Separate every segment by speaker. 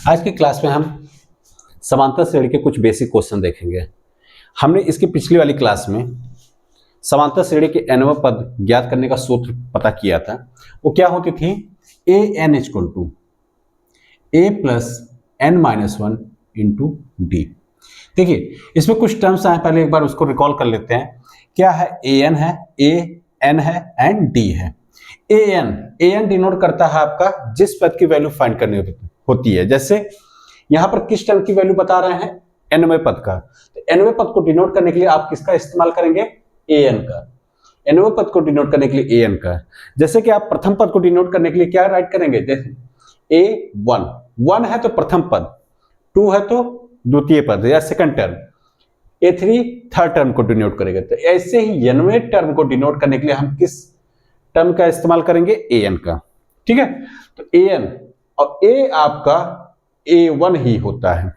Speaker 1: आज की क्लास में हम समांतर श्रेणी के कुछ बेसिक क्वेश्चन देखेंगे। हमने इसकी पिछली वाली क्लास में समांतर श्रेणी के nवें पद ज्ञात करने का सूत्र पता किया था। वो क्या होती थी? A N equal to A plus N minus one into D. देखिए इसमें कुछ टर्म्स आए, पहले एक बार उसको रिकॉल कर लेते हैं। क्या है? ए एन है, ए एन है एंड डी है। ए एन डिनोट करता है आपका जिस पद की वैल्यू फाइंड करनी होती है। जैसे यहां पर किस टर्म की वैल्यू बता रहे हैं? एनवें पद का। तो एनवें पद को डिनोट करने के लिए आप किसका इस्तेमाल करेंगे? ए एन का। एनवें पद को डिनोट करने के लिए ए एन का। जैसे कि आप प्रथम पद को डिनोट करने के लिए क्या राइट करेंगे? जैसे ए वन है तो प्रथम पद, टू है तो द्वितीय पद या सेकंड टर्म, ए थ्री थर्ड टर्म को डिनोट करेंगे। तो ऐसे ही एनवें टर्म को डिनोट करने के लिए हम किस टर्म का इस्तेमाल करेंगे? ए एन का। ठीक है, तो ए एन और ए आपका ए वन ही होता है।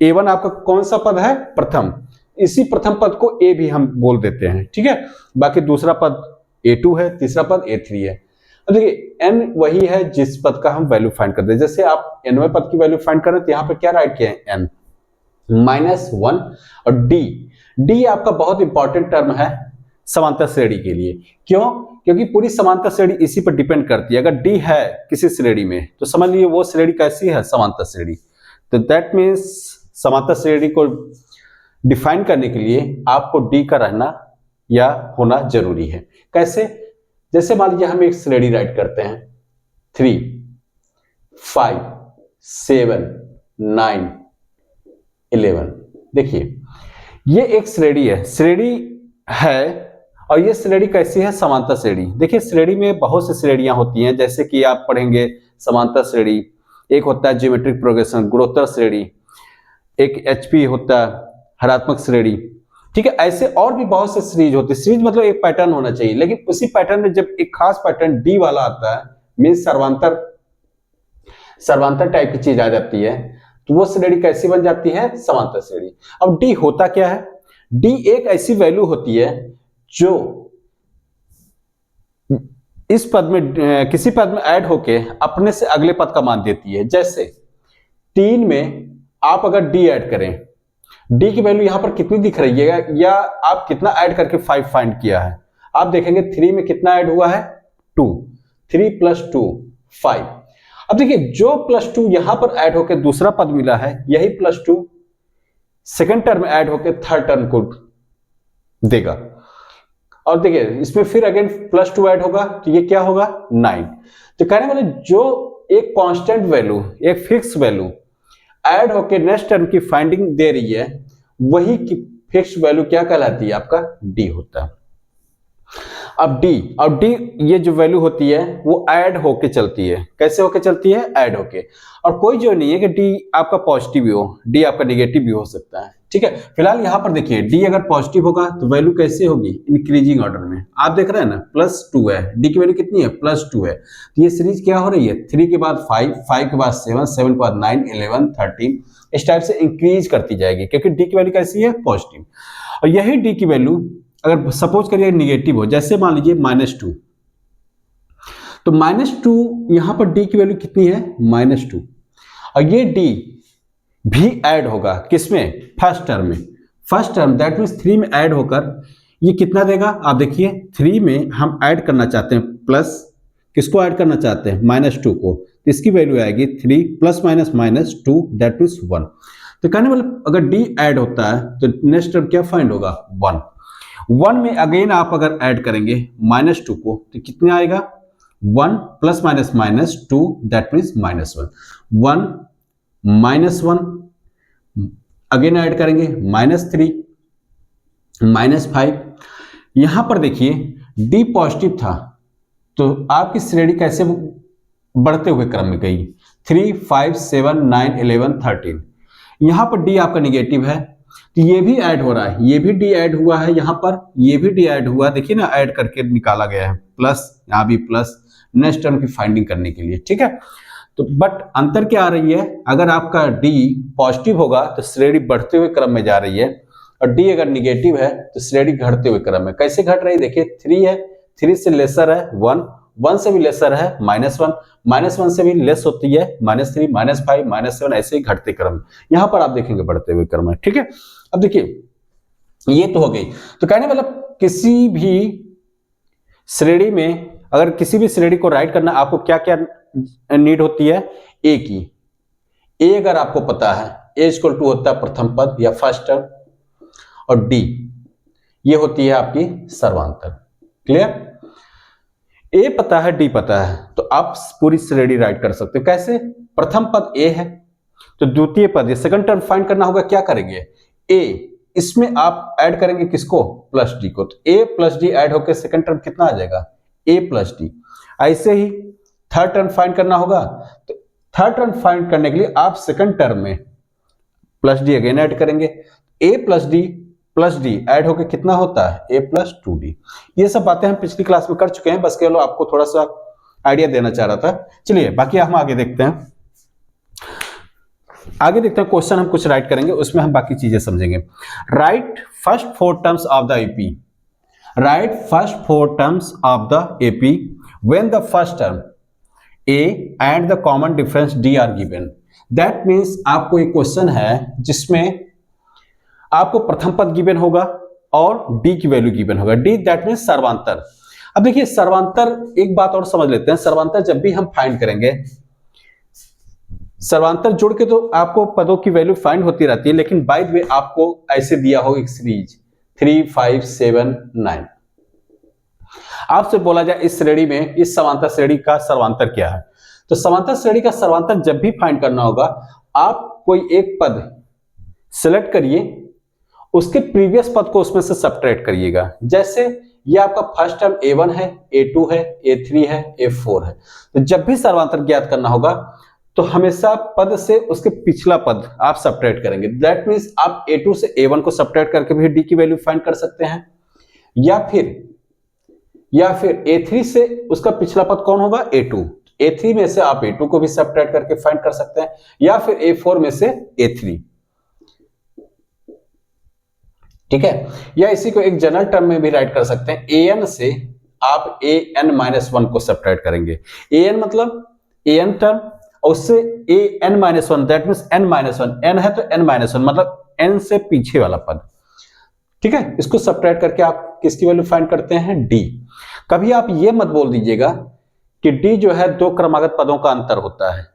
Speaker 1: ए वन आपका कौन सा पद है? प्रथम। इसी प्रथम पद को ए भी हम बोल देते हैं। ठीक है, बाकी दूसरा पद ए टू है, तीसरा पद ए थ्री है। अब देखिए एन वही है जिस पद का हम वैल्यू फाइंड करते हैं। जैसे आप एनवें पद की वैल्यू फाइंड करें तो यहां पर क्या राइट किया है? N minus one. और डी आपका बहुत इंपॉर्टेंट टर्म है समांतर श्रेणी के लिए। क्यों? क्योंकि पूरी समांतर श्रेणी इसी पर डिपेंड करती है। अगर डी है किसी श्रेणी में तो समझ लीजिए वो श्रेणी कैसी है? समांतर श्रेणी। तो दैट मीन्स समांतर श्रेणी को डिफाइन करने के लिए आपको डी का रहना या होना जरूरी है। कैसे? जैसे मान लीजिए हम एक श्रेणी राइट करते हैं 3, 5, 7, 9, 11। देखिए ये एक श्रेणी है और ये श्रेणी कैसी है? समांतर श्रेणी। देखिए श्रेणी में बहुत सी श्रेणियां होती हैं, जैसे कि आप पढ़ेंगे समांतर श्रेणी, एक होता है ज्योमेट्रिक प्रोग्रेशन गुणोत्तर श्रेणी, एक एचपी होता है हरात्मक श्रेणी। ठीक है, ऐसे और भी बहुत से सीरीज होती है। सीरीज मतलब एक पैटर्न होना चाहिए, लेकिन उसी पैटर्न में जब एक खास पैटर्न डी वाला आता है, मीन्स सर्वांतर टाइप की चीज आ जाती है, तो वो श्रेणी कैसी बन जाती है? समांतर श्रेणी। अब डी होता क्या है? डी एक ऐसी वैल्यू होती है जो इस पद में किसी पद में ऐड होके अपने से अगले पद का मान देती है। जैसे 3 में आप अगर डी ऐड करें, डी की वैल्यू यहां पर कितनी दिख रही है, या आप कितना ऐड करके 5 फाइंड किया है? आप देखेंगे 3 में कितना ऐड हुआ है? 2। 3 + 2 5। अब देखिए जो +2 यहां पर ऐड होकर दूसरा पद मिला है, यही +2 सेकंड टर्म में ऐड होकर थर्ड टर्म को देगा। और देखिए इसमें फिर अगेन +2 ऐड होगा तो ये क्या होगा? 9। तो कहने वाले जो एक कांस्टेंट वैल्यू, एक फिक्स वैल्यू ऐड होकर नेक्स्ट टर्म की फाइंडिंग दे रही है, वही की फिक्स वैल्यू क्या कहलाती है? आपका डी होता है। अब डी ये जो वैल्यू होती है वो ऐड होके चलती है। कैसे होके चलती है? ऐड होके। और कोई जो नहीं है कि डी आपका पॉजिटिव भी हो, डी आपका नेगेटिव भी हो सकता है। ठीक है, फिलहाल यहां पर देखिए डी अगर पॉजिटिव होगा तो वैल्यू कैसे होगी? इंक्रीजिंग ऑर्डर में। आप देख रहे हैं ना, +2 है, डी की वैल्यू कितनी है? +2 है। तो ये सीरीज क्या हो रही है? 3 के बाद 5, 5 के बाद 7, 7 के बाद 9, 11, 13, इस टाइप से इंक्रीज करती जाएगी, क्योंकि डी की वैल्यू कैसी है? पॉजिटिव। और यही डी की वैल्यू अगर सपोज करिए नेगेटिव हो, जैसे मान लीजिए -2, तो -2 यहां पर डी की वैल्यू कितनी है? -2। और ये डी भी ऐड होगा किसमें? फर्स्ट टर्म में। फर्स्ट टर्म दैट मीन्स 3 में ऐड होकर ये कितना देगा? आप देखिए 3 में हम ऐड करना चाहते हैं, प्लस किसको ऐड करना चाहते हैं? -2 को। तो इसकी वैल्यू आएगी 3 ± -2 दैट मीन्स 1। तो कहने वाले अगर डी ऐड होता है तो नेक्स्ट टर्म क्या फाइंड होगा? 1। 1 में अगेन आप अगर ऐड करेंगे -2 को तो कितना आएगा? 1 ± -2 दैट मीन्स -1। 1 -1 अगेन ऐड करेंगे -3 -5। यहां पर देखिए डी पॉजिटिव था तो आपकी श्रेणी कैसे बढ़ते हुए क्रम में गई? 3, 5, 7, 9, 11, 13। यहां पर डी आपका निगेटिव है तो ये भी ऐड हो रहा है, ये भी डी ऐड हुआ है, यहां पर ये भी डी ऐड हुआ है। देखिए ना, ऐड करके निकाला गया है, प्लस यहां भी प्लस, नेक्स्ट टर्म की फाइंडिंग करने के लिए। ठीक है, तो बट अंतर क्या आ रही है? अगर आपका डी पॉजिटिव होगा तो श्रेणी बढ़ते हुए क्रम में जा रही है, और डी अगर निगेटिव है तो श्रेणी घटते हुए क्रम में। कैसे घट रही है? देखिए 3 है, 3 से लेसर है 1, 1 से भी लेसर है -1, -1 से भी लेस होती है -3, -5, -7, ऐसे ही घटते क्रम। यहां पर आप देखेंगे बढ़ते हुए क्रम है। ठीक है, अब देखिए ये तो हो गई। तो कहने मतलब किसी भी श्रेणी में, अगर किसी भी श्रेणी को राइट करना, आपको क्या क्या नीड होती है? ए की। ए अगर आपको पता है, ए इक्वल टू होता है प्रथम पद या फर्स्ट टर्म, और डी ये होती है आपकी सर्वांतर। क्लियर? ए पता है, डी पता है, तो आप पूरी श्रेणी राइट कर सकते हो। कैसे? प्रथम पद ए है तो द्वितीय पद या सेकंड टर्म फाइंड करना होगा। क्या करेंगे? ए, इसमें आप ऐड करेंगे किसको? प्लस डी को। तो ए प्लस डी ऐड होकर सेकंड टर्म कितना आ जाएगा? ए प्लस डी। ऐसे ही थर्ड टर्म फाइंड करना होगा, तो थर्ड टर्म फाइंड करने के लिए आप सेकंड टर्म में प्लस डी अगेन ऐड करेंगे। ए प्लस डी ऐड होकर कितना होता है? ए प्लस 2d। ये सब बातें हम पिछली क्लास में कर चुके हैं, बस केवल आपको थोड़ा सा आइडिया देना चाह रहा था। चलिए बाकी हम आगे देखते हैं। क्वेश्चन हम कुछ राइट करेंगे, उसमें हम बाकी चीजें समझेंगे। Right first 4 terms of the AP. Right first 4 terms of the AP when the first term A and the common difference D R given. That means आपको एक क्वेश्चन है जिसमें आपको प्रथम पद गिवन होगा और डी की वैल्यू गिवन होगा। डी दैट मीन्स सर्वांतर। अब देखिए सर्वांतर, एक बात और समझ लेते हैं। सर्वांतर जब भी हम फाइंड करेंगे, सर्वांतर जोड़ के तो आपको पदों की वैल्यू फाइंड होती रहती है, लेकिन बाय द वे आपको ऐसे दिया होगा एक सीरीज 3, 5, 7, 9। आपसे बोला जाए इस श्रेणी में, इस समांतर श्रेणी का सर्वांतर क्या है, तो समांतर श्रेणी का सर्वांतर जब भी फाइंड करना होगा, आप कोई एक पद सिलेक्ट करिए, उसके प्रीवियस पद को उसमें से सब्ट्रैक्ट करिएगा। जैसे ये आपका फर्स्ट टर्म a1 है, a2 है, a3 है, a4 है। तो जब भी सर्वांतर ज्ञात करना होगा तो हमेशा पद से उसके पिछला पद आप सब्ट्रैक्ट करेंगे। दैट मीन्स आप a2 से a1 को सब्ट्रैक्ट करके भी d की वैल्यू फाइंड कर सकते हैं, या फिर a3 से उसका पिछला पद कौन होगा? a2। a3 में से आप a2 को भी सब्ट्रैक्ट करके फाइंड कर सकते हैं, या फिर a4 में से a3। ठीक है, या इसी को एक जनरल टर्म में भी राइट कर सकते हैं। an से आप an-1 को सब्ट्रैक्ट करेंगे। an मतलब an टर्म, और उससे an-1, that means n-1। n है तो n-1 मतलब n से पीछे वाला पद। ठीक है, इसको सब्ट्रैक्ट करके आप किसकी वैल्यू फाइंड करते हैं? d। कभी आप ये मत बोल दीजिएगा कि d जो है 2 क्रमागत पदों का अंतर होता है।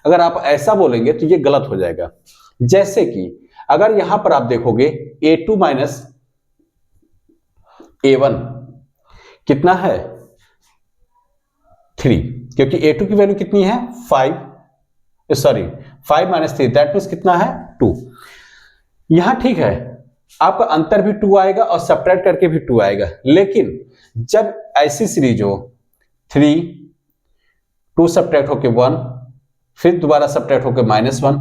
Speaker 1: अगर आप ऐसा बोलेंगे तो ये गलत हो जाएगा। जैसे कि अगर यहां पर आप देखोगे a2 माइनस a1 कितना है? 3, क्योंकि a2 की वैल्यू कितनी है? 5 माइनस 3 दैट मीन्स कितना है? 2। यहां ठीक है, आपका अंतर भी 2 आएगा और सब्ट्रैक्ट करके भी 2 आएगा, लेकिन जब ऐसी सीरीज हो 3, 2 सब्ट्रैक्ट होके 1, फिर दोबारा सब्ट्रैक्ट होके -1,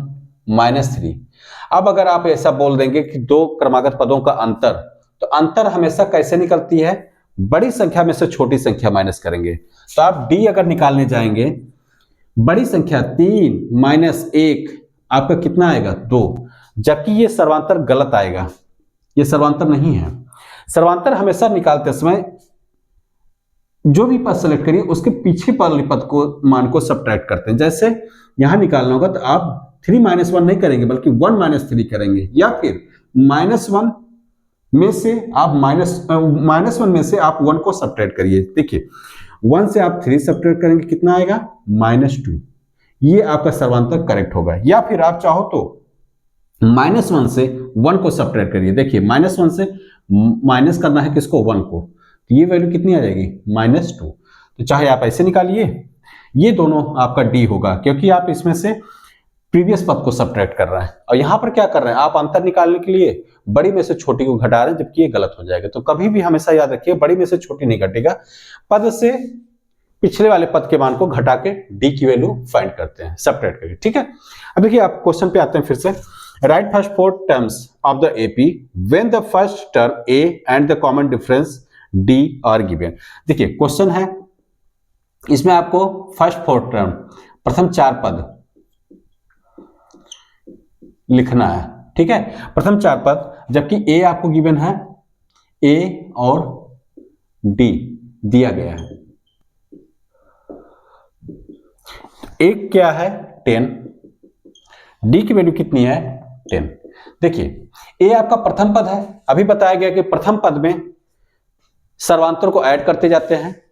Speaker 1: -3। अब अगर आप ऐसा बोल देंगे कि 2 क्रमागत पदों का अंतर, तो अंतर हमेशा कैसे निकलती है? बड़ी संख्या में से छोटी संख्या माइनस करेंगे। तो आप d अगर निकालने जाएंगे, बड़ी संख्या 3 - 1 आपका कितना आएगा? 2। जबकि ये सर्वांतर गलत आएगा, ये सर्वांतर नहीं है। सर्वांतर हमेशा निकालते समय जो भी पद सेलेक्ट करिए उसके पीछे वाले पद को मान को सब्ट्रैक्ट करते हैं। जैसे यहां निकालना होगा तो आप 3 - 1 नहीं करेंगे, बल्कि 1 - 3 करेंगे, या फिर -1 में से आप -1 में से आप 1 को सब्ट्रैक्ट करिए। देखिए 1 से आप 3 सब्ट्रैक्ट करेंगे, कितना आएगा? -2। ये आपका सर्वांतर करेक्ट होगा। या फिर आप चाहो तो -1 से 1 को सब्ट्रैक्ट करिए। देखिए -1 से माइनस करना है किसको? 1 को, तो ये वैल्यू कितनी आ जाएगी? -2। तो चाहे आप ऐसे निकालिए, ये दोनों आपका डी होगा, क्योंकि आप इसमें से प्रीवियस पद को सब्ट्रैक्ट कर रहे हैं। और यहां पर क्या कर रहे हैं? आप अंतर निकालने के लिए बड़ी में से छोटी को घटा रहे हैं, जबकि ये गलत हो जाएगा। तो कभी भी हमेशा याद रखिए, बड़ी में से छोटी नहीं घटेगा, पद से पिछले वाले पद के मान को घटा के डी की वैल्यू फाइंड करते हैं, सब्ट्रैक्ट करके। ठीक है, अब देखिए आप क्वेश्चन पे आते हैं फिर से। Right first 4 terms of the AP when the first term A and the common difference D R given. देखिए क्वेश्चन है, इसमें आपको फर्स्ट 4 टर्म, प्रथम 4 पद लिखना है। ठीक है, प्रथम 4 पद, जबकि ए आपको गिवन है, ए और डी दिया गया है। एक क्या है 10, डी की वैल्यू कितनी है 10। देखिए ए आपका प्रथम पद है, अभी बताया गया कि प्रथम पद में सर्वांतर को ऐड करते जाते हैं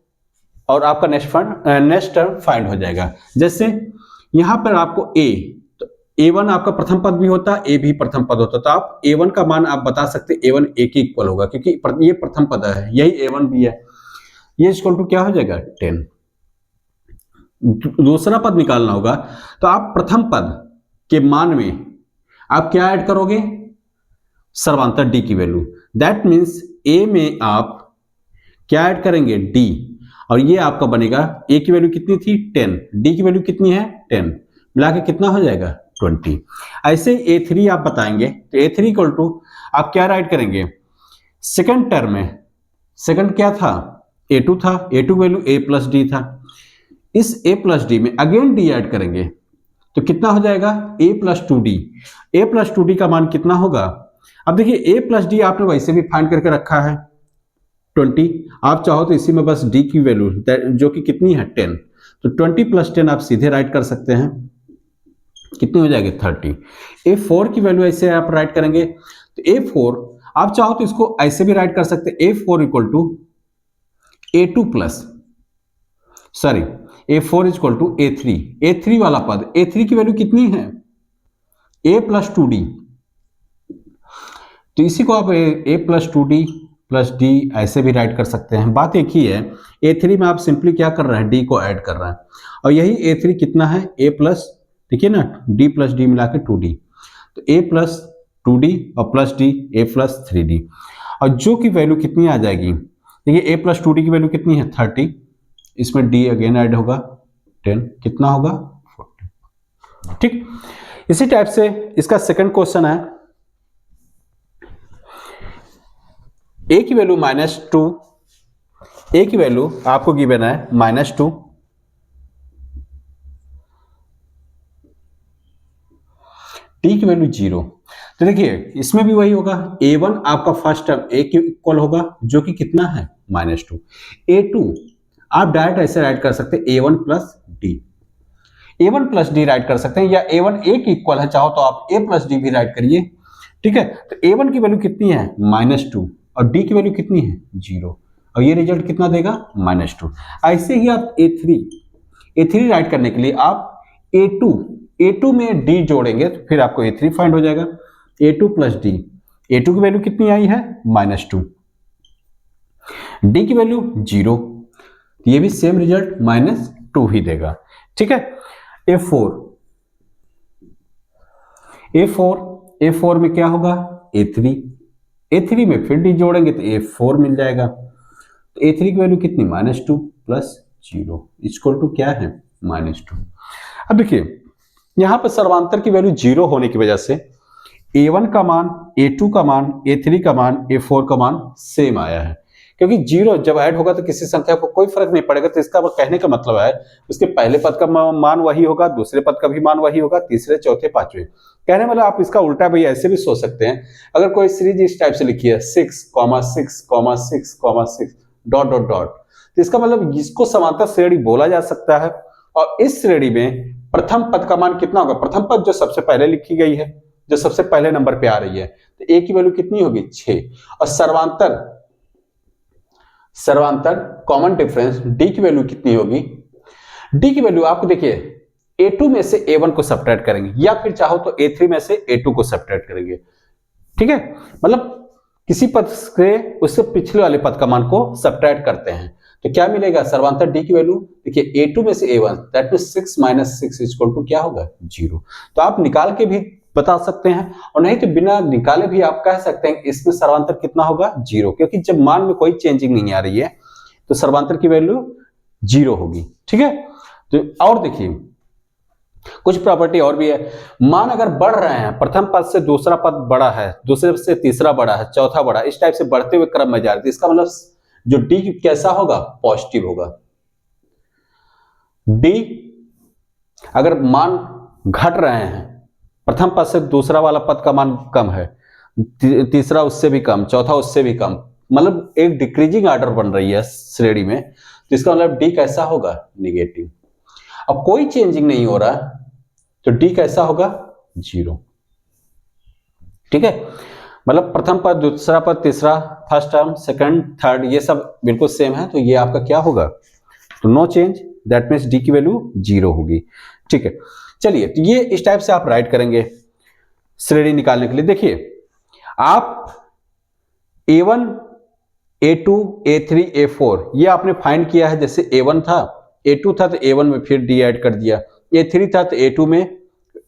Speaker 1: और आपका नेक्स्ट टर्म फाइंड हो जाएगा। जैसे यहां पर आपको ए, तो a1 आपका प्रथम पद भी होता, ए भी प्रथम पद होता, तो आप a1 का मान आप बता सकते a1 a के इक्वल होगा क्योंकि ये प्रथम पद है, यही a1 भी है, ये इक्वल टू क्या हो जाएगा 10। दूसरा पद निकालना होगा तो आप प्रथम पद के मान में आप क्या ऐड करोगे, सर्वांतर डी की वैल्यू, दैट मीन्स ए में आप क्या ऐड करेंगे डी, और ये आपका बनेगा ए की वैल्यू कितनी थी 10, डी की वैल्यू कितनी है 10, मिला के कितना हो जाएगा 20। ऐसे a3 आप बताएंगे तो a3 इक्वल टू आप क्या राइट करेंगे, सेकंड टर्म में सेकंड क्या था a2 था, a2 value a plus D था, इस a प्लस डी में अगेन डी ऐड करेंगे तो कितना हो जाएगा a plus 2d, a plus 2d का मान कितना होगा। अब देखिए a प्लस डी आपने वैसे भी फाइंड करके रखा है 20, आप चाहो तो इसी में बस d की वैल्यू जो कि कितनी है 10, तो 20 प्लस 10 आप सीधे राइट कर सकते हैं, कितनी हो जाएगी 30। a4 की वैल्यू ऐसे आप राइट करेंगे तो a4 आप चाहो तो इसको ऐसे भी राइट कर सकते हैं, a4 equal to a2 plus sorry a4 equal to a3 वाला पद, a3 की वैल्यू कितनी है a प्लस 2d, तो इसी को आप a plus 2d plus D ऐसे भी राइट कर सकते हैं। बात एक ही है, a3 में आप सिंपली क्या कर रहे हैं d को ऐड कर रहे हैं, और यही a3 कितना है a प्लस, देखिए ना d प्लस डी मिला के 2d, तो a प्लस 2d और plus d a plus 3d, और जो की वैल्यू कितनी आ जाएगी, देखिए a प्लस 2d की वैल्यू कितनी है 30, इसमें d अगेन ऐड होगा 10, कितना होगा 40। ठीक, इसी टाइप से इसका सेकंड क्वेश्चन है, a की वैल्यू -2, a की वैल्यू आपको गिवन है -2, d की वैल्यू 0, तो देखिए इसमें भी वही होगा, a1 आपका फर्स्ट टर्म a के इक्वल होगा जो कि कितना है -2, a2 आप डायरेक्ट ऐसे राइट कर सकते हैं a1 plus D, a1 plus D right कर सकते हैं, या a1 a के इक्वल है, चाहो तो आप a प्लस डी भी राइट करिए। ठीक है, तो a1 की वैल्यू कितनी है -2 और d की वैल्यू कितनी है 0, और ये रिजल्ट कितना देगा -2। ऐसे ही आप a3 राइट करने के लिए आप a2 में d जोड़ेंगे तो फिर आपको a3 फाइंड हो जाएगा, a2 प्लस डी, a2 की वैल्यू कितनी आई है -2, d की वैल्यू 0, ये भी सेम रिजल्ट -2 ही देगा। ठीक है, a4 में क्या होगा a3 में फिर डी जोड़ेंगे तो a4 मिल जाएगा, तो a3 की वैल्यू कितनी -2 प्लस 0 इक्वल टू क्या है -2। अब देखिए यहां पर सर्वांतर की वैल्यू 0 होने की वजह से a1 का मान, a2 का मान, a3 का मान, a4 का मान सेम आया है, क्योंकि 0 जब ऐड होगा तो किसी संख्या को कोई फर्क नहीं पड़ेगा, तो इसका कहने का मतलब है उसके पहले पद का मान वही होगा, दूसरे पद का भी मान वही होगा, तीसरे चौथे पांचवे, कहने मतलब आप इसका उल्टा भी ऐसे भी सोच सकते हैं, अगर कोई सीरीज इस टाइप से लिखी है 6,6,6,6 डॉट डॉट डॉट, तो इसका मतलब इसको समांतर श्रेणी बोला जा सकता है, और इस श्रेणी में प्रथम पद का मान कितना होगा, प्रथम पद जो सबसे पहले लिखी गई है, जो सबसे पहले नंबर पे आ रही है, तो a की वैल्यू कितनी होगी 6, और सर्वांतर कॉमन डिफरेंस d की वैल्यू कितनी होगी, d की वैल्यू आपको देखिए a2 में से a1 को सब्ट्रैक्ट करेंगे, या फिर चाहो तो a3 में से a2 को सब्ट्रैक्ट करेंगे। ठीक है, मतलब किसी पद से उससे पिछले वाले पद का मान को सब्ट्रैक्ट करते हैं, तो क्या मिलेगा सर्वांतर d की वैल्यू, देखिए a2 में से a1 that means 6 - 6 equal to क्या होगा 0, तो आप निकाल के भी बता सकते हैं, और नहीं तो बिना निकाले भी आप कह सकते हैं इसमें सर्वांतर कितना होगा 0, क्योंकि जब मान में कोई चेंजिंग नहीं आ रही है तो सर्वांतर की वैल्यू 0 होगी। ठीक है, तो और देखिए कुछ प्रॉपर्टी और भी है, मान अगर बढ़ रहे हैं, प्रथम पद से दूसरा पद बड़ा है, दूसरे से तीसरा बड़ा है, चौथा बड़ा, इस टाइप से बढ़ते हुए क्रम में जा रही है, इसका मतलब जो डी कैसा होगा पॉजिटिव होगा। डी अगर मान घट रहे हैं, प्रथम पद से दूसरा वाला पद का मान कम है, तीसरा उससे भी कम, चौथा उससे भी कम, मतलब एक डिक्रीजिंग ऑर्डर बन रही है श्रेणी में, तो इसका मतलब डी कैसा होगा नेगेटिव। अब कोई चेंजिंग नहीं हो रहा तो डी कैसा होगा, 0। ठीक है, मतलब प्रथम पद, दूसरा पद, तीसरा, फर्स्ट टर्म, सेकंड, थर्ड, ये सब बिल्कुल सेम है, तो ये आपका क्या होगा, तो no change, that means d की वैल्यू 0 होगी। ठीक है, चलिए, तो ये इस टाइप से आप राइट करेंगे श्रेणी निकालने के लिए। देखिए, आप A1, A2, A3, A4 ये आपने फाइंड किया है। जैसे A1 था, A2 था तो A1 में फिर D ऐड कर दिया, A3 था तो A2 में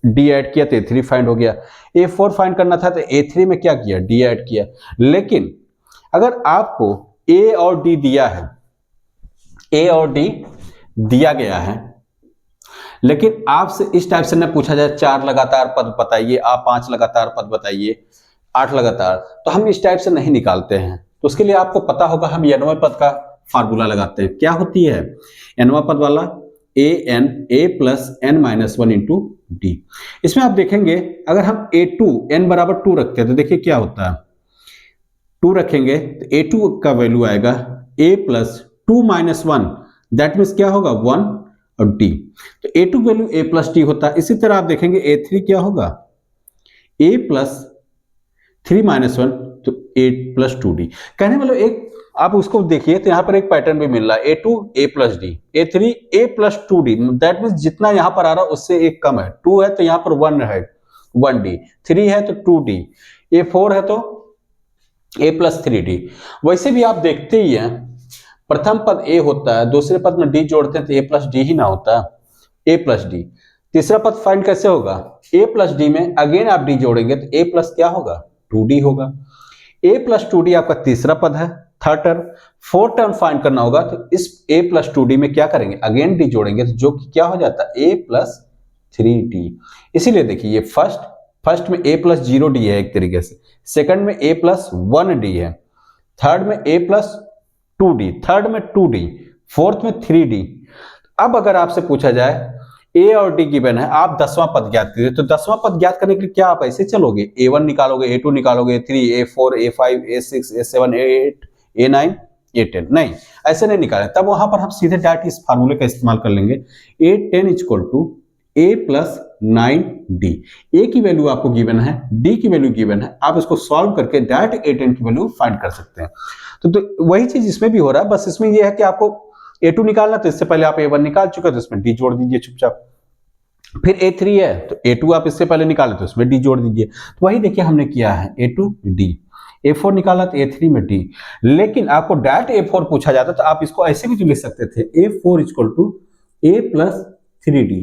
Speaker 1: D ऐड किया तो A3 फाइंड हो गया, A4 फाइंड करना था तो A3 में क्या किया, D ऐड किया। लेकिन अगर आपको A और D दिया है, A और D दिया गया है, लेकिन आपसे इस टाइप से न पूछा जाए 4 लगातार पद बताइए, आप 5 लगातार पद बताइए, 8 लगातार, तो हम इस टाइप से नहीं निकालते हैं। तो उसके लिए आपको पता होगा, हम nवें पद का फार्मूला लगाते हैं। क्या होती है nवां पद वाला, a plus n minus 1 into D. इसमें आप देखेंगे अगर हम A2 n बराबर 2 रखते हैं तो देखिए क्या होता है, 2 रखेंगे तो A2 का वैल्यू आएगा a plus 2 minus 1, that means क्या होगा, 1 और डी, तो A2 value a plus D होता है। इसी तरह आप देखेंगे A3 क्या होगा, a प्लस 3 माइनस 1 तो 8 प्लस 2d। कहने मतलब एक आप उसको देखिए तो यहां पर एक पैटर्न भी मिल रहा है, A2 a plus D, A3 a plus 2d, that means जितना यहां पर आ रहा है उससे एक कम है, 2 है तो यहां पर 1 है, 1d, 3 है तो 2d, A4 है तो a प्लस 3d। वैसे भी आप देखते ही हैं, प्रथम पद a होता है, दूसरे पद में d जोड़ते हैं तो a प्लस डी ही ना होता, a प्लस डी। तीसरा पद फाइंड कैसे होगा, a प्लस डी में अगेन आप d जोड़ेंगे तो a प्लस क्या होगा, 2d होगा। a प्लस 2d आपका तीसरा पद है, third term. Fourth term find करना होगा तो इस a प्लस 2d में क्या करेंगे, अगेन d जोड़ेंगे तो जो कि क्या हो जाता है, a प्लस 3d। इसीलिए देखिए ये फर्स्ट में a प्लस 0d है एक तरीके से, सेकंड में a प्लस 1d है, थर्ड में a प्लस 2d, थर्ड में 2d, फोर्थ में 3d। अब अगर आपसे पूछा जाए a और d गिवन है, आप 10वां पद ज्ञात कीजिए, तो 10वां पद ज्ञात करने के लिए क्या आप ऐसे चलोगे, A1 निकालोगे, A2 निकालोगे, A3, A4, A5, A6, A7, A8, A9, A10, नहीं ऐसे नहीं निकालें। तब वहां पर हम सीधे डायरेक्ट इस फार्मूले का इस्तेमाल कर लेंगे, A10 equal to A plus 9D। A की वैल्यू आपको गिवन है, D की वैल्यू गिवन है, आप इसको सॉल्व करके डायरेक्ट A10 की वैल्यू फाइंड कर सकते हैं। तो वही चीज इसमें भी हो रहा है, बस इसमें यह है कि आपको A2 निकालना, तो इससे पहले आप A1 निकाल चुके हो तो इसमें D जोड़ दीजिए चुपचाप। फिर A3 है तो A2 आप इससे पहले निकाले तो इसमें D जोड़ दीजिए। तो वही देखिए हमने किया है, A2 D, A4 निकाला तो A3 में D। लेकिन आपको डायरेक्ट A4 पूछा जाता तो आप इसको ऐसे भी तो लिख सकते थे, A4 equal to A plus 3D,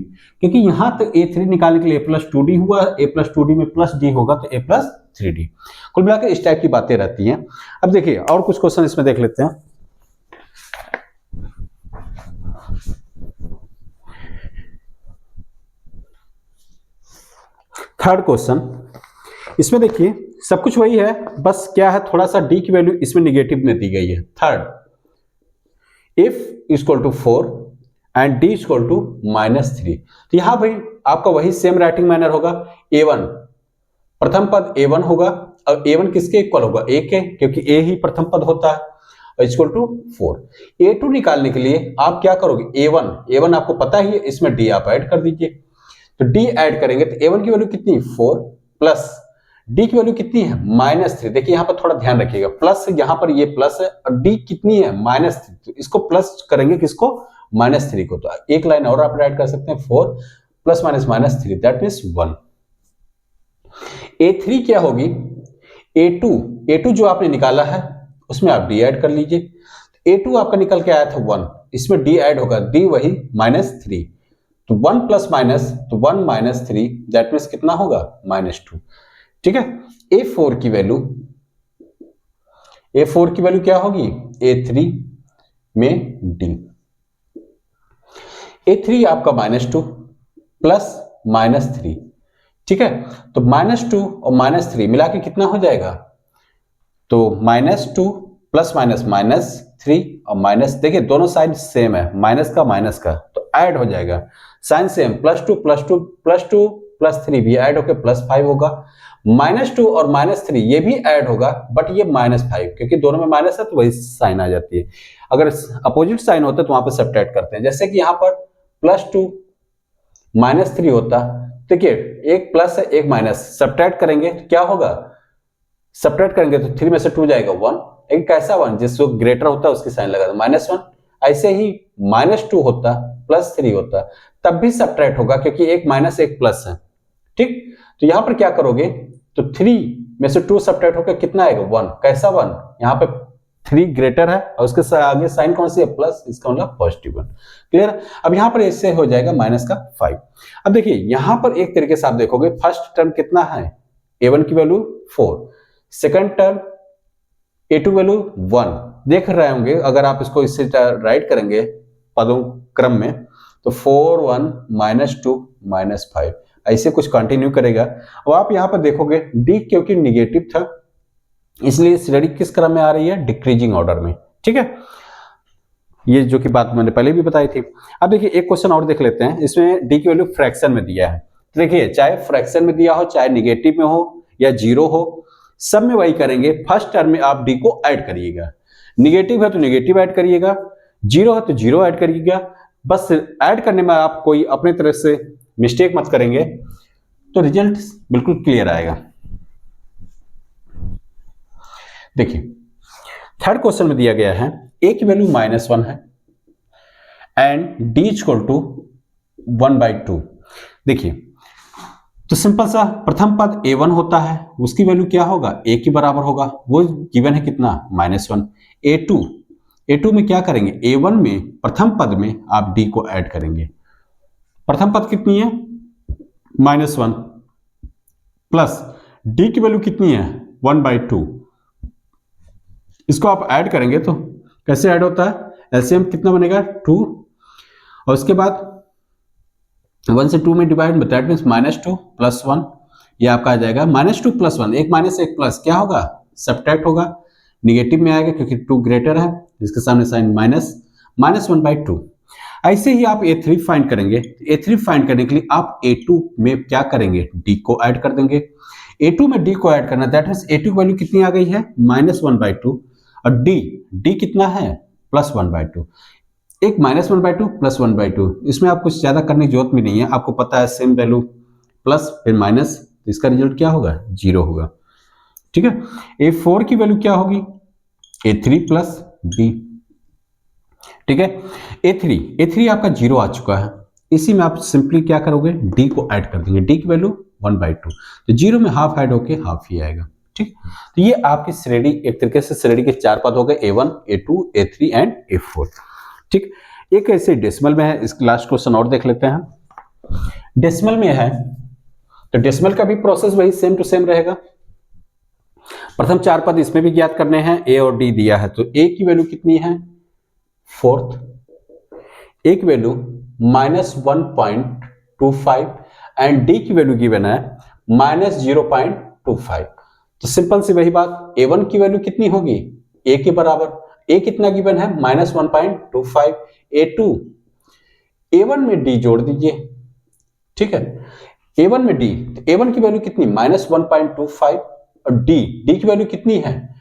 Speaker 1: क्योंकि यहां तो A3 निकालने के लिए A प्लस 2D हुआ, A प्लस 2D में प्लस D होगा तो A प्लस 3D। कुल मिलाकर इस टाइप की बातें रहती हैं। अब देखिए और कुछ क्वेश्चन इसमें देख लेते हैं। थर्ड क्वेश्चन, इसमें देखिए सब कुछ वही है, बस क्या है थोड़ा सा d की वैल्यू इसमें निगेटिव में दी गई है। Third, if equal to 4 and d equal to -3, तो यहां भाई आपका वही सेम राइटिंग मैनर होगा। A1 प्रथम पद A1 होगा, और A1 किसके इक्वल होगा, a के, क्योंकि a ही प्रथम पद होता है, और इक्वल टू 4। A2 निकालने के लिए आप क्या करोगे, A1 आपको पता ही है, इसमें d आप ऐड कर दीजिए, तो d ऐड करेंगे तो A1 की वैल्यू कितनी, 4 प्लस d की वैल्यू कितनी है, -3। देखिए यहां पर थोड़ा ध्यान रखिएगा, प्लस यहां पर ये प्लस है और d कितनी है, -3, तो इसको प्लस करेंगे किसको, -3 को, तो एक लाइन और आप ऐड कर सकते हैं, 4 plus minus -3, that means 1। A3 क्या होगी, A2 जो आपने निकाला है उसमें आप d ऐड कर लीजिए, A2 आपका निकल के आया था 1, इसमें d ऐड होगा, d वही -3, तो 1 प्लस माइनस, तो 1 -3, दैट मीन्स कितना होगा, -2। ठीक है, A4 की वैल्यू क्या होगी, A3 में D। A3 आपका -2 प्लस -3, ठीक है, तो -2 और -3 मिला के कितना हो जाएगा, तो -2 प्लस -3 और माइनस, देखिए दोनों साइड सेम है, माइनस का तो ऐड हो जाएगा, साइन सेम, +2 प्लस 3 भी ऐड होकर +5 होगा, -2 और -3 ये भी ऐड होगा, बट ये -5, क्योंकि दोनों में माइनस है तो वही साइन आ जाती है। अगर अपोजिट साइन होता है तो वहां पर सब्ट्रैक्ट करते हैं, जैसे कि यहाँ पर +2 -3 होता। देखिए एक प्लस है एक माइनस, सब्ट्रैक्ट करेंगे क्या होगा, सब्ट्रैक्ट करेंगे तो 3 में से 2 जाएगा 1, एक कैसा 1 जिसको ग्रेटर होता है उसकी साइन लगा दो -1। ऐसे ही -2 होता +3 होता तब भी सब्ट्रैक्ट होगा क्योंकि एक माइनस एक प्लस है। ठीक, तो यहां पर क्या करोगे तो 3 में से 2 सब्ट्रैक्ट होकर कितना आएगा 1, कैसा 1, यहाँ पे 3 ग्रेटर है और उसके आगे साइन कौन सी है प्लस, इसका मतलब पॉजिटिव 1। क्लियर। अब यहां पर इससे हो जाएगा -5। अब देखिए यहां पर एक तरीके से आप देखोगे फर्स्ट टर्म कितना है, a1 की value 4, second term a2 value 1 देख रहे होंगे। अगर आप इसको इससे राइट करेंगे पदों क्रम में तो 4 1 -2 -5 ऐसे कुछ कंटिन्यू करेगा। अब आप यहां पर देखोगे d क्योंकि निगेटिव था इसलिए श्रेणी किस क्रम में आ रही है, डिक्रीजिंग ऑर्डर में। ठीक है, ये जो कि बात मैंने पहले भी बताई थी। अब देखिए एक क्वेश्चन और देख लेते हैं, इसमें d की वैल्यू फ्रैक्शन में दिया है। तो देखिए चाहे फ्रैक्शन में दिया हो चाहे निगेटिव में हो या जीरो हो, सब में वही करेंगे। फर्स्ट टर्म में आप d को ऐड करिएगा, निगेटिव है तो निगेटिव ऐड करिएगा, जीरो है तो जीरो ऐड करिएगा। बस ऐड करने में आप कोई अपने तरफ से मिस्टेक मत करेंगे तो रिजल्ट बिल्कुल क्लियर आएगा। देखिए थर्ड क्वेश्चन में दिया गया है a की वैल्यू -1 है एंड d इक्वल टू 1/2। देखिए तो सिंपल सा प्रथम पद a1 होता है, उसकी वैल्यू क्या होगा a के बराबर होगा, वो गिवन है कितना -1। a2 में क्या करेंगे, a1 में प्रथम पद में आप d को ऐड करेंगे। प्रथम पद कितनी है -1 प्लस d की वैल्यू कितनी है 1/2, इसको आप ऐड करेंगे तो कैसे ऐड होता है, एलसीएम कितना बनेगा 2 और उसके बाद 1 से 2 में डिवाइड, दैट मींस -2 + 1, ये आपका आ जाएगा -2 + 1, एक माइनस एक प्लस क्या होगा सब्ट्रैक्ट होगा, निगेटिव में आएगा क्योंकि 2 ग्रेटर है, इसके सामने साइन -1/2। ऐसे ही आप a3 फाइंड करेंगे। a3 फाइंड करने के लिए आप a2 में क्या करेंगे, d को ऐड कर देंगे। a2 में d को ऐड करना, दैट मींस a2 की वैल्यू कितनी आ गई है -1/2 और d कितना है +1/2, एक -1/2 + 1/2, इसमें आप कुछ ज्यादा करने की जरूरत भी नहीं है, आपको पता है सेम वैल्यू प्लस फिर माइनस, तो इसका रिजल्ट क्या होगा 0 होगा। ठीक है, a4 की वैल्यू क्या होगी a3 + b। ठीक है, a3 आपका 0 आ चुका है, इसी में आप सिंपली क्या करोगे d को ऐड कर देंगे, d की वैल्यू 1/2, तो 0 में हाफ ऐड होके हाफ ही आएगा। ठीक, तो ये आपकी श्रेणी एक तरीके से श्रेणी के 4 पद हो गए a1 a2 a3 and a4। ठीक, एक ऐसे डेसिमल में है, इस लास्ट क्वेश्चन और देख लेते हैं। डेसिमल में है तो डेसिमल का भी प्रोसेस वही सेम टू सेम रहेगा। प्रथम 4 पद इसमें भी ज्ञात करने हैं, a और d दिया है तो a की वैल्यू कितनी है 4th, a की वैल्यू -1.25 एंड d की वैल्यू गिवन है -0.25। तो सिंपल सी वही बात, a1 की वैल्यू कितनी होगी a के बराबर, a कितना गिवन है -1.25, a1 में d जोड़ दीजिए। ठीक है, a1 में d, तो a1 की वैल्यू कितनी -1.25 और d की वैल्यू कितनी है,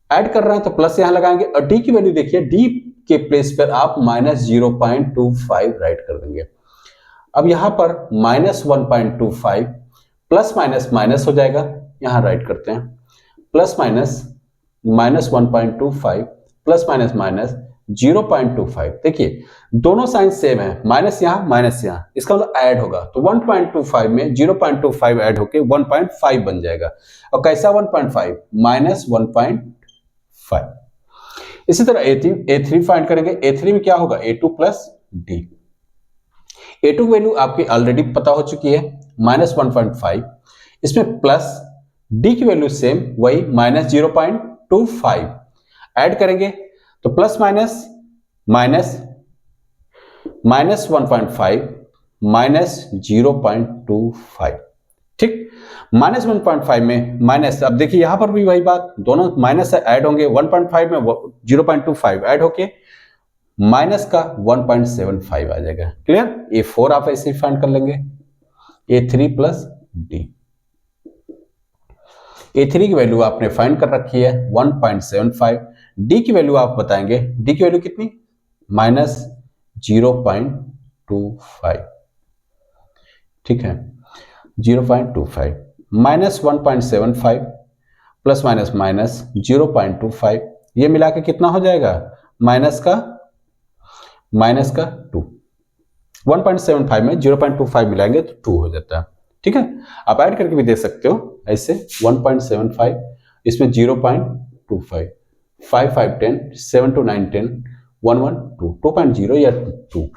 Speaker 1: ऐड कर रहे हैं तो प्लस यहां लगाएंगे और d की वैल्यू देखिए d के प्लेस पर आप -0.25 राइट कर देंगे। अब यहां पर -1.25 प्लस माइनस माइनस हो जाएगा, यहां राइट करते हैं plus minus -1.25 plus minus minus 0.25। देखिए दोनों साइन सेम है, माइनस यहां, इसका मतलब ऐड होगा तो 1.25 में 0.25 ऐड होके 1.5 बन जाएगा। और कैसा 1.5 -1.5। इसी तरह a3 फाइंड करेंगे, a3 में क्या होगा a2 + d। a2 वैल्यू आपकी ऑलरेडी पता हो चुकी है -1.5, इसमें प्लस d की वैल्यू सेम वही -0.25 ऐड करेंगे तो प्लस माइनस -1.5 -0.25। ठीक, -1.5 में माइनस, अब देखिए यहां पर भी वही बात, दोनों माइनस ऐड होंगे, 1.5 में 0.25 ऐड होके माइनस का 1.75 आ जाएगा। क्लियर, a4 आप ऐसे ही फाइंड कर लेंगे, a3 + d। a3 की वैल्यू आपने फाइंड कर रखी है 1.75, d की वैल्यू आप बताएंगे, d की वैल्यू कितनी -0.25। ठीक है, 0.25 माइनस 1.75 प्लस माइनस माइनस 0.25, ये मिला के कितना हो जाएगा, माइनस का 2, 1.75 में 0.25 मिलाएंगे तो 2 हो जाता है। ठीक है, आप ऐड करके भी दे सकते हो ऐसे, 1.75 इसमें 0.25, 5 5 10, 7 2 9 10, 1 1 2, 2.0 या 2,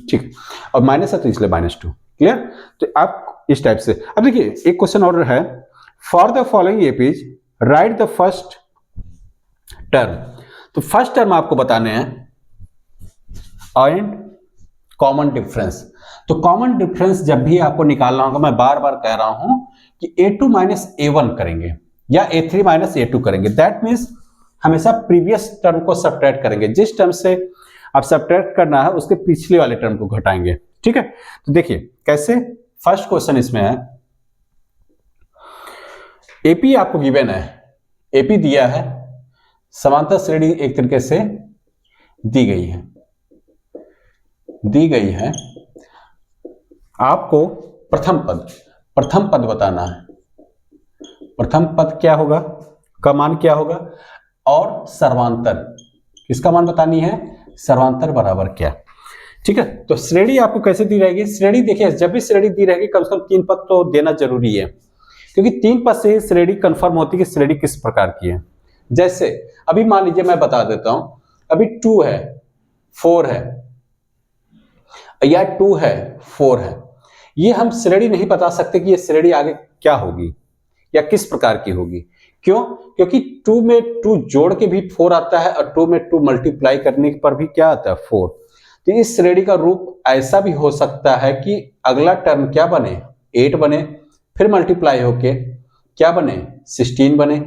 Speaker 1: ठीक। अब माइनस है तो इसलिए -2, क्लियर। तो आप इस टाइप से, अब देखिए एक क्वेश्चन और है, for the following APs right the first term. तो फर्स्ट टर्म आपको बताने हैं एंड कॉमन डिफरेंस। तो कॉमन डिफरेंस जब भी आपको निकालना होगा, मैं बार बार कह रहा हूं कि a2 माइनस a1 करेंगे या a3 माइनस a2 करेंगे। दैट मीन्स हमेशा प्रीवियस टर्म को सब्ट्रैक्ट करेंगे, जिस टर्म से आप सब्ट्रैक्ट करना है उसके पिछले वाले टर्म को घटाएंगे। ठीक है, तो देखिए कैसे। फर्स्ट क्वेश्चन इसमें है, एपी आपको गिवन है, एपी दिया है, समांतर श्रेणी एक तरीके से दी गई है, आपको प्रथम पद बताना है। प्रथम पद क्या होगा, का मान क्या होगा, और सर्वांतर किसका मान बतानी है, सर्वांतर बराबर क्या। ठीक है, तो श्रेणी आपको कैसे दी रहेगी, श्रेणी देखिए जब भी श्रेणी दी रहेगी कम से कम 3 पद तो देना जरूरी है, क्योंकि 3 पद से श्रेणी कंफर्म होती है कि श्रेणी किस प्रकार की है। जैसे अभी मान लीजिए मैं बता देता हूं, अभी 2 है 4 है या 2 है 4 है, ये हम श्रेणी नहीं बता सकते कि ये श्रेणी आगे क्या होगी या किस प्रकार की होगी। क्यों, क्योंकि 2 में 2 जोड़ के भी 4 आता है और 2 में 2 मल्टीप्लाई करने पर भी क्या आता है, 4। तो इस श्रेणी का रूप ऐसा भी हो सकता है कि अगला टर्म क्या बने, 8 बने, फिर मल्टीप्लाई होके क्या बने, 16 बने,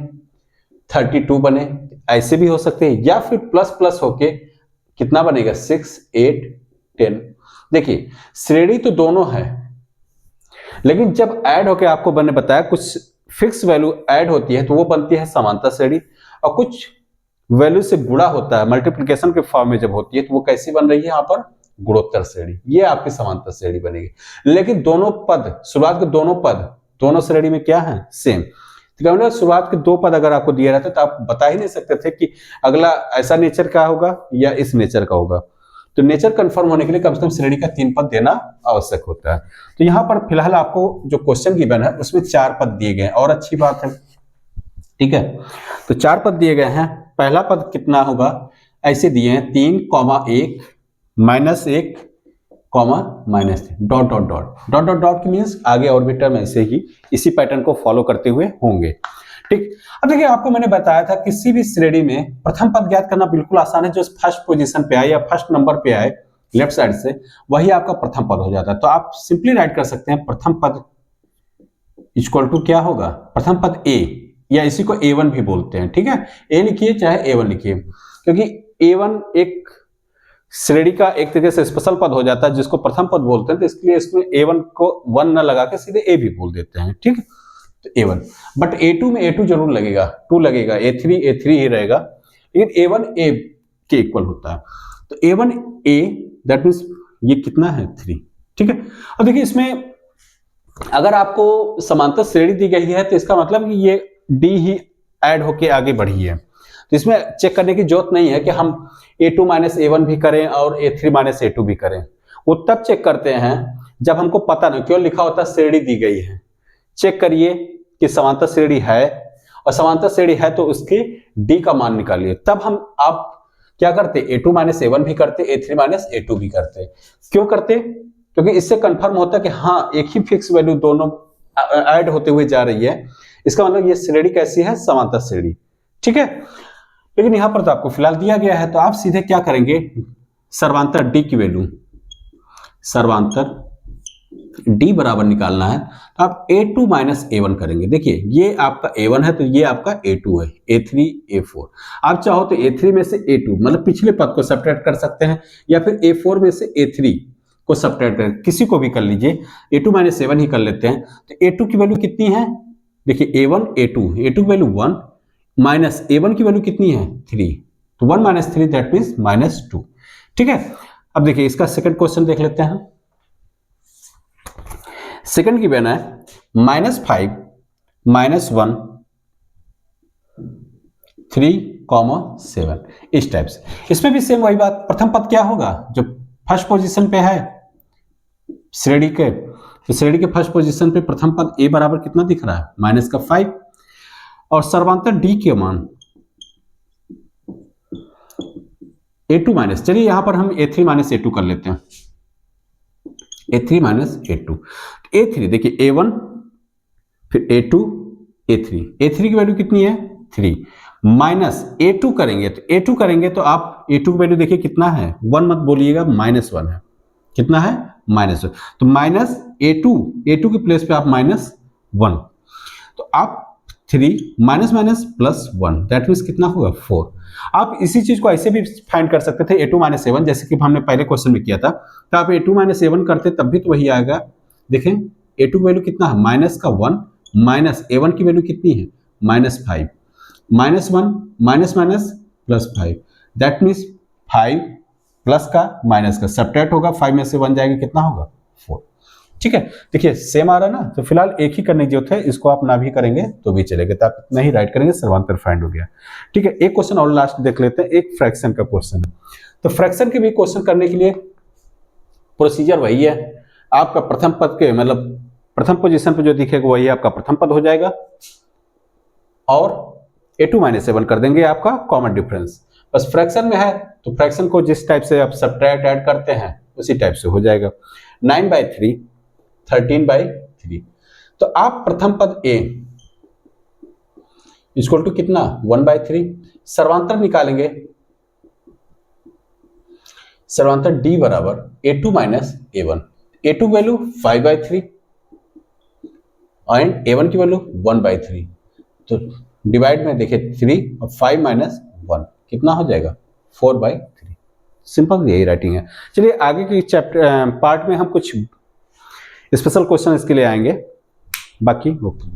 Speaker 1: 32 बने, ऐसे भी हो सकते हैं, या फिर प्लस प्लस होके कितना बनेगा, 6 8 10। देखिए श्रेणी तो दोनों है, लेकिन जब ऐड होके आपको मैंने बताया कुछ फिक्स वैल्यू ऐड होती है तो वो बनती है समांतर श्रेणी, और कुछ वैल्यू से गुणा होता है मल्टीप्लिकेशन के फॉर्म में जब होती है तो वो कैसी बन रही है, यहाँ पर गुणोत्तर श्रेणी, ये आपकी समांतर श्रेणी बनेगी। लेकिन दोनों पद, शुरुआत के दोनों पद दोनों श्रेणी में क्या है, सेम। तो शुरुआत के 2 पद अगर आपको दिए रहते तो आप बता ही नहीं सकते थे कि अगला ऐसा नेचर का होगा या इस नेचर का होगा। तो नेचर कंफर्म होने के लिए कम से कम श्रेणी का 3 पद देना आवश्यक होता है। तो यहाँ पर फिलहाल आपको जो क्वेश्चन गिवन है उसमें 4 पद दिए गए हैं, और अच्छी बात है। ठीक है, तो 4 पद दिए गए हैं। पहला पद कितना होगा, ऐसे दिए हैं 3, 1 -1 -3 dot dot dot dot dot dot की मीन्स आगे और भी टर्म ऐसे ही इसी पैटर्न को फॉलो करते हुए होंगे। ठीक, अब देखिए आपको मैंने बताया था किसी भी श्रेणी में प्रथम पद ज्ञात करना बिल्कुल आसान है, जो फर्स्ट पोजीशन पे आए या फर्स्ट नंबर पे आए लेफ्ट साइड से, वही आपका प्रथम पद हो जाता है। तो आप सिंपली राइट कर सकते हैं प्रथम पद इक्वल टू क्या होगा, प्रथम पद ए, या इसी को A1 भी बोलते हैं। ठीक है, ए लिखिए चाहे A1 लिखिए, क्योंकि A1 एक श्रेणी का एक तरीके से स्पेशल पद हो जाता है जिसको प्रथम पद बोलते हैं, तो इसलिए इसमें A1 को 1 न लगा के सीधे A भी बोल देते हैं। ठीक है, तो A1, बट A2 में A2 जरूर लगेगा, 2 लगेगा, A3 ही रहेगा, लेकिन A1 A के इक्वल होता है। तो A1 A दैट मीन्स ये कितना है, 3। ठीक है, अब देखिए इसमें अगर आपको समांतर श्रेणी दी गई है तो इसका मतलब कि ये D ही ऐड होके आगे बढ़ी है, तो इसमें चेक करने की जरूरत नहीं है कि हम A2 माइनस A1 भी करें और A3 माइनस A2 भी करें। वो तब चेक करते हैं जब हमको पता नहीं, क्यों लिखा होता है श्रेणी दी गई है, चेक करिए कि समांतर श्रेणी है, और समांतर श्रेणी है तो उसके D का मान निकालिए। तब हम आप क्या करते, A2 माइनस A1 भी करते, A3 माइनस A2 भी करते। क्यों करते, क्योंकि इससे कंफर्म होता है कि हाँ एक ही फिक्स वैल्यू दोनों ऐड होते हुए जा रही है, इसका मतलब ये श्रेणी कैसी है, समांतर श्रेणी। ठीक है, लेकिन यहां पर तो आपको फिलहाल दिया गया है, तो आप सीधे क्या करेंगे, सर्वांतर D की वैल्यू, सर्वांतर D बराबर निकालना है, तो आप A2 माइनस A1 करेंगे। देखिए ये आपका A1 है तो ये आपका A2 है, A3 A4। आप चाहो तो A3 में से A2 मतलब पिछले पद को सब्ट्रैक्ट कर सकते हैं, या फिर A4 में से A3 को सब्ट्रैक्ट कर, किसी को भी कर लीजिए, A2 माइनस A1 ही कर लेते हैं। तो A2 की वैल्यू कितनी है, देखिए A1 A2 की वैल्यू 1 माइनस A1 की वैल्यू कितनी है, 3, तो 1 माइनस 3 दैट मीन्स -2। ठीक है, अब देखिए इसका सेकंड क्वेश्चन देख लेते हैं। सेकंड गिवन है -5 -1 3, 7 इस टाइप से। इसमें भी सेम वही बात, प्रथम पद क्या होगा जो फर्स्ट पोजीशन पे है श्रेणी के, तो श्रेणी के फर्स्ट पोजीशन पे प्रथम पद a बराबर कितना दिख रहा है -5 और सर्वांतर d के मान a2 माइनस, चलिए यहां पर हम a3 माइनस a2 कर लेते हैं, a3 माइनस a2, a3 देखिए a1 फिर a2 a3 की वैल्यू कितनी है 3 माइनस a2 करेंगे, तो a2 करेंगे तो आप a2 की वैल्यू देखिए कितना है 1 मत बोलिएगा -1 है, कितना है -1, तो माइनस a2 के प्लेस पे आप -1, तो आप 3 minus minus plus 1 that means कितना होगा 4। आप इसी चीज को ऐसे भी फाइंड कर सकते थे a2 माइनस a1, जैसे कि हमने पहले क्वेश्चन में किया था, तो आप a2 माइनस a1 करते तब भी तो वही आएगा। देखें a2 की वैल्यू कितना है -1 माइनस a1 की वैल्यू कितनी है -5, -1 minus minus plus 5 that means 5 plus का माइनस का सब्ट्रैक्ट होगा, 5 में से 1 जाएगा कितना होगा 4। ठीक है, देखिए सेम आ रहा है ना, तो फिलहाल एक ही करने की जरूरत है, इसको आप ना भी करेंगे तो भी चलेगा, तो आप इतना ही राइट करेंगे, सर्वांतर फाइंड हो गया। ठीक है, एक क्वेश्चन और लास्ट देख लेते हैं, एक फ्रैक्शन का क्वेश्चन है। तो फ्रैक्शन के भी क्वेश्चन करने के लिए प्रोसीजर वही है, आपका प्रथम पद के मतलब प्रथम पोजीशन पे जो दिखेगा वही आपका प्रथम पद हो जाएगा और a2 माइनस a1 कर देंगे आपका कॉमन डिफरेंस। बस फ्रैक्शन में है तो फ्रैक्शन को जिस टाइप से आप सब्ट्रैक्ट ऐड करते हैं उसी टाइप से हो जाएगा। 9/3 13/3, तो आप प्रथम पद a इक्वल टू कितना 1/3, सर्वांतर निकालेंगे, सर्वांतर d बराबर a2 minus a1, a2 value 5/3 and a1 की वैल्यू 1/3, तो डिवाइड में देखिए 3 और 5 माइनस 1 कितना हो जाएगा 4/3। सिंपल यही राइटिंग है। चलिए आगे के चैप्टर पार्ट में हम कुछ स्पेशल क्वेश्चन इसके लिए आएंगे, बाकी ओके।